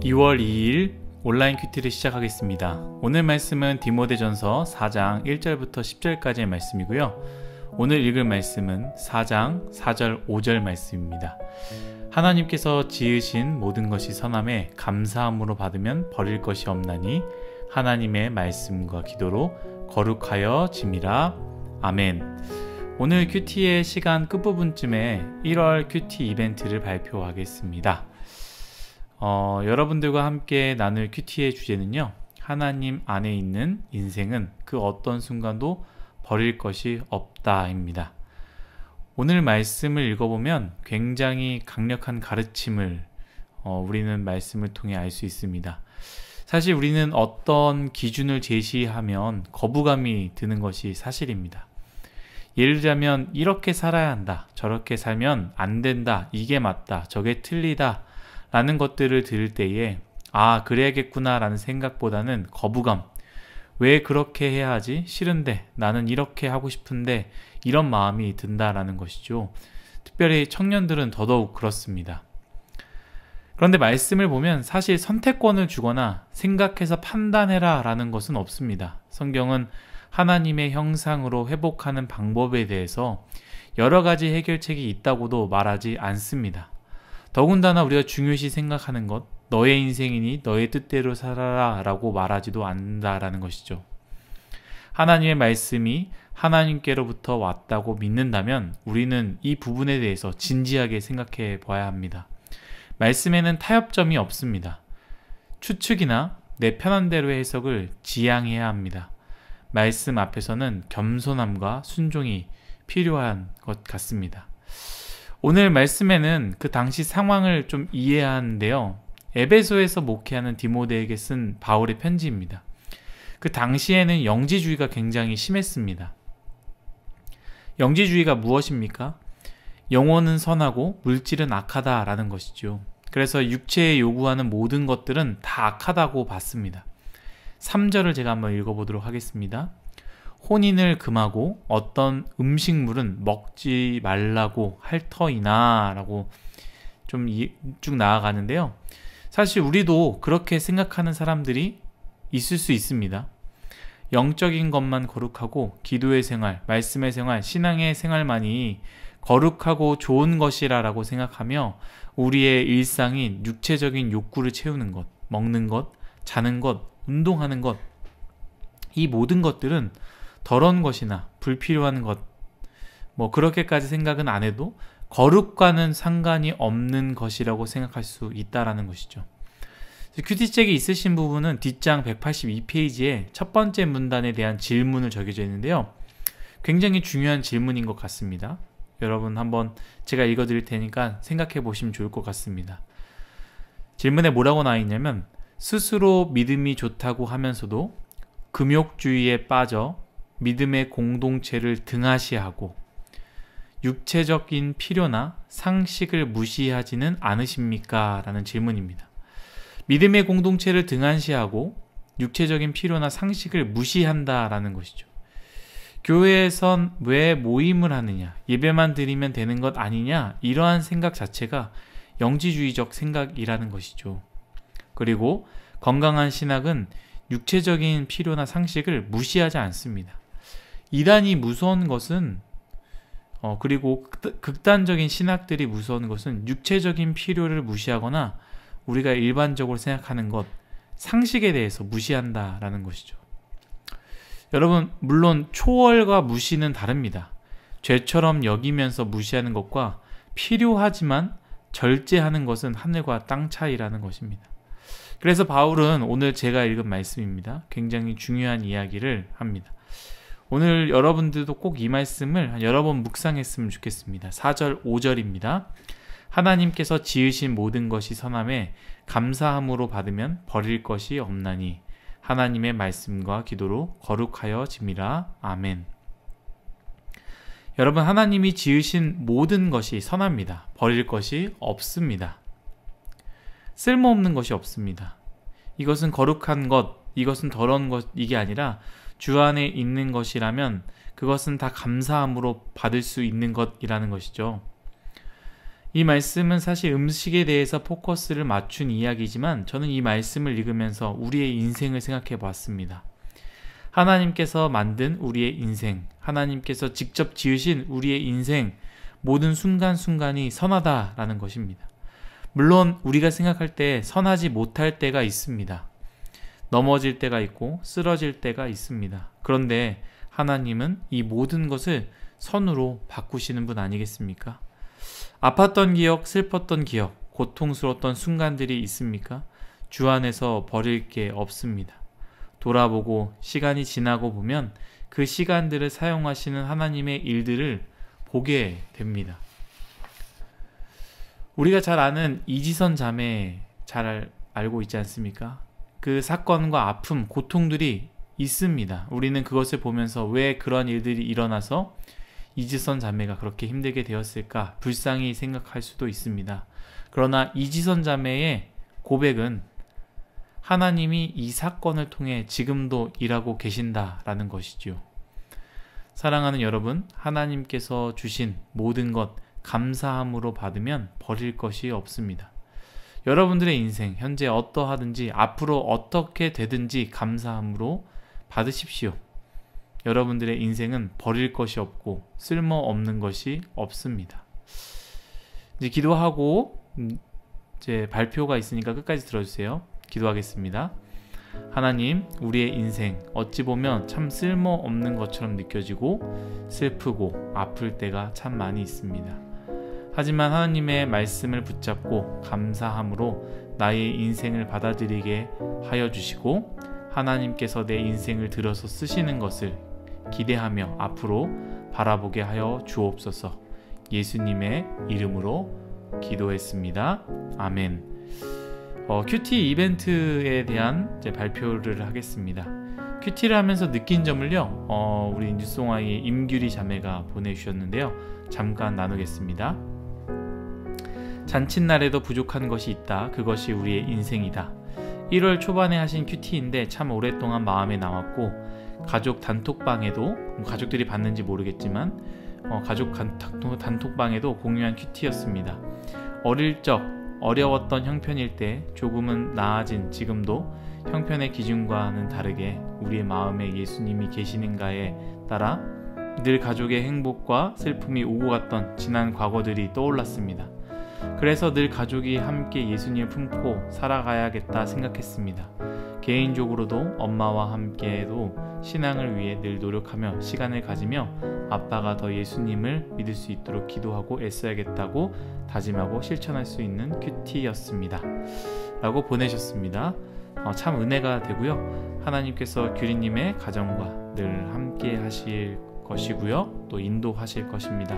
2월 2일 온라인 큐티를 시작하겠습니다. 오늘 말씀은 디모데전서 4장 1절부터 10절까지의 말씀이고요. 오늘 읽을 말씀은 4장 4절 5절 말씀입니다. 하나님께서 지으신 모든 것이 선함에 감사함으로 받으면 버릴 것이 없나니 하나님의 말씀과 기도로 거룩하여 짐이라. 아멘. 오늘 큐티의 시간 끝부분쯤에 1월 큐티 이벤트를 발표하겠습니다. 여러분들과 함께 나눌 큐티의 주제는요, 하나님 안에 있는 인생은 그 어떤 순간도 버릴 것이 없다입니다. 오늘 말씀을 읽어보면 굉장히 강력한 가르침을 우리는 말씀을 통해 알 수 있습니다. 사실 우리는 어떤 기준을 제시하면 거부감이 드는 것이 사실입니다. 예를 들자면 이렇게 살아야 한다, 저렇게 살면 안 된다, 이게 맞다, 저게 틀리다 라는 것들을 들을 때에 그래야겠구나 라는 생각보다는 거부감, 왜 그렇게 해야 하지? 싫은데, 나는 이렇게 하고 싶은데, 이런 마음이 든다라는 것이죠. 특별히 청년들은 더더욱 그렇습니다. 그런데 말씀을 보면 사실 선택권을 주거나 생각해서 판단해라 라는 것은 없습니다. 성경은 하나님의 형상으로 회복하는 방법에 대해서 여러 가지 해결책이 있다고도 말하지 않습니다. 더군다나 우리가 중요시 생각하는 것, 너의 인생이니 너의 뜻대로 살아라 라고 말하지도 않는다라는 것이죠. 하나님의 말씀이 하나님께로부터 왔다고 믿는다면 우리는 이 부분에 대해서 진지하게 생각해 봐야 합니다. 말씀에는 타협점이 없습니다. 추측이나 내 편한 대로의 해석을 지양해야 합니다. 말씀 앞에서는 겸손함과 순종이 필요한 것 같습니다. 오늘 말씀에는 그 당시 상황을 좀 이해해야 하는데요. 에베소에서 목회하는 디모데에게 쓴 바울의 편지입니다. 그 당시에는 영지주의가 굉장히 심했습니다. 영지주의가 무엇입니까? 영혼은 선하고 물질은 악하다라는 것이죠. 그래서 육체에 요구하는 모든 것들은 다 악하다고 봤습니다. 3절을 제가 한번 읽어보도록 하겠습니다. 혼인을 금하고 어떤 음식물은 먹지 말라고 할 터이나 라고 좀 쭉 나아가는데요. 사실 우리도 그렇게 생각하는 사람들이 있을 수 있습니다. 영적인 것만 거룩하고 기도의 생활, 말씀의 생활, 신앙의 생활만이 거룩하고 좋은 것이라 라고 생각하며 우리의 일상인 육체적인 욕구를 채우는 것, 먹는 것, 자는 것, 운동하는 것, 이 모든 것들은 더러운 것이나 불필요한 것, 그렇게까지 생각은 안 해도 거룩과는 상관이 없는 것이라고 생각할 수 있다라는 것이죠. 큐티책이 있으신 부분은 뒷장 182페이지에 첫 번째 문단에 대한 질문을 적혀져 있는데요. 굉장히 중요한 질문인 것 같습니다. 여러분 한번 제가 읽어드릴 테니까 생각해 보시면 좋을 것 같습니다. 질문에 뭐라고 나와 있냐면, 스스로 믿음이 좋다고 하면서도 금욕주의에 빠져 믿음의 공동체를 등하시하고 육체적인 필요나 상식을 무시하지는 않으십니까? 라는 질문입니다. 믿음의 공동체를 등한시하고 육체적인 필요나 상식을 무시한다라는 것이죠. 교회에선 왜 모임을 하느냐, 예배만 드리면 되는 것 아니냐, 이러한 생각 자체가 영지주의적 생각이라는 것이죠. 그리고 건강한 신학은 육체적인 필요나 상식을 무시하지 않습니다. 이단이 무서운 것은 그리고 극단적인 신학들이 무서운 것은 육체적인 필요를 무시하거나 우리가 일반적으로 생각하는 것, 상식에 대해서 무시한다라는 것이죠. 여러분, 물론 초월과 무시는 다릅니다. 죄처럼 여기면서 무시하는 것과 필요하지만 절제하는 것은 하늘과 땅 차이라는 것입니다. 그래서 바울은 오늘 제가 읽은 말씀입니다. 굉장히 중요한 이야기를 합니다. 오늘 여러분들도 꼭 이 말씀을 여러 번 묵상했으면 좋겠습니다. 4절, 5절입니다. 하나님께서 지으신 모든 것이 선함에 감사함으로 받으면 버릴 것이 없나니 하나님의 말씀과 기도로 거룩하여 짐이라. 아멘. 여러분, 하나님이 지으신 모든 것이 선합니다. 버릴 것이 없습니다. 쓸모없는 것이 없습니다. 이것은 거룩한 것, 이것은 더러운 것, 이게 아니라 주 안에 있는 것이라면 그것은 다 감사함으로 받을 수 있는 것이라는 것이죠. 이 말씀은 사실 음식에 대해서 포커스를 맞춘 이야기지만 저는 이 말씀을 읽으면서 우리의 인생을 생각해 봤습니다. 하나님께서 만든 우리의 인생, 하나님께서 직접 지으신 우리의 인생, 모든 순간순간이 선하다라는 것입니다. 물론 우리가 생각할 때 선하지 못할 때가 있습니다. 넘어질 때가 있고 쓰러질 때가 있습니다. 그런데 하나님은 이 모든 것을 선으로 바꾸시는 분 아니겠습니까? 아팠던 기억, 슬펐던 기억, 고통스러웠던 순간들이 있습니까? 주 안에서 버릴 게 없습니다. 돌아보고 시간이 지나고 보면 그 시간들을 사용하시는 하나님의 일들을 보게 됩니다. 우리가 잘 아는 이지선 자매 잘 알고 있지 않습니까? 그 사건과 아픔, 고통들이 있습니다. 우리는 그것을 보면서 왜 그런 일들이 일어나서 이지선 자매가 그렇게 힘들게 되었을까 불쌍히 생각할 수도 있습니다. 그러나 이지선 자매의 고백은 하나님이 이 사건을 통해 지금도 일하고 계신다라는 것이죠. 사랑하는 여러분, 하나님께서 주신 모든 것 감사함으로 받으면 버릴 것이 없습니다. 여러분들의 인생, 현재 어떠하든지 앞으로 어떻게 되든지 감사함으로 받으십시오. 여러분들의 인생은 버릴 것이 없고 쓸모없는 것이 없습니다. 이제 기도하고 이제 발표가 있으니까 끝까지 들어주세요. 기도하겠습니다. 하나님, 우리의 인생 어찌 보면 참 쓸모없는 것처럼 느껴지고 슬프고 아플 때가 참 많이 있습니다. 하지만 하나님의 말씀을 붙잡고 감사함으로 나의 인생을 받아들이게 하여 주시고 하나님께서 내 인생을 들어서 쓰시는 것을 기대하며 앞으로 바라보게 하여 주옵소서. 예수님의 이름으로 기도했습니다. 아멘. 큐티 이벤트에 대한 이제 발표를 하겠습니다. 큐티를 하면서 느낀 점을요, 우리 뉴송아이의 임규리 자매가 보내주셨는데요. 잠깐 나누겠습니다. 잔칫날에도 부족한 것이 있다. 그것이 우리의 인생이다. 1월 초반에 하신 큐티인데 참 오랫동안 마음에 남았고, 가족 단톡방에도, 가족들이 봤는지 모르겠지만 가족 단톡방에도 공유한 큐티였습니다. 어릴 적 어려웠던 형편일 때 조금은 나아진 지금도 형편의 기준과는 다르게 우리의 마음에 예수님이 계시는가에 따라 늘 가족의 행복과 슬픔이 오고 갔던 지난 과거들이 떠올랐습니다. 그래서 늘 가족이 함께 예수님을 품고 살아가야겠다 생각했습니다. 개인적으로도 엄마와 함께도 신앙을 위해 늘 노력하며 시간을 가지며 아빠가 더 예수님을 믿을 수 있도록 기도하고 애써야겠다고 다짐하고 실천할 수 있는 큐티였습니다. 라고 보내셨습니다. 참 은혜가 되고요. 하나님께서 규리님의 가정과 늘 함께 하실 것이고요. 또 인도하실 것입니다.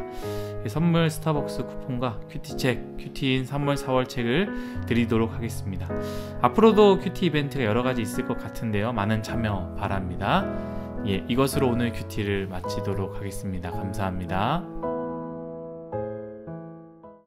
선물 스타벅스 쿠폰과 큐티책, 큐티인 3월 4월 책을 드리도록 하겠습니다. 앞으로도 큐티 이벤트가 여러가지 있을 것 같은데요. 많은 참여 바랍니다. 이것으로 오늘 큐티를 마치도록 하겠습니다. 감사합니다.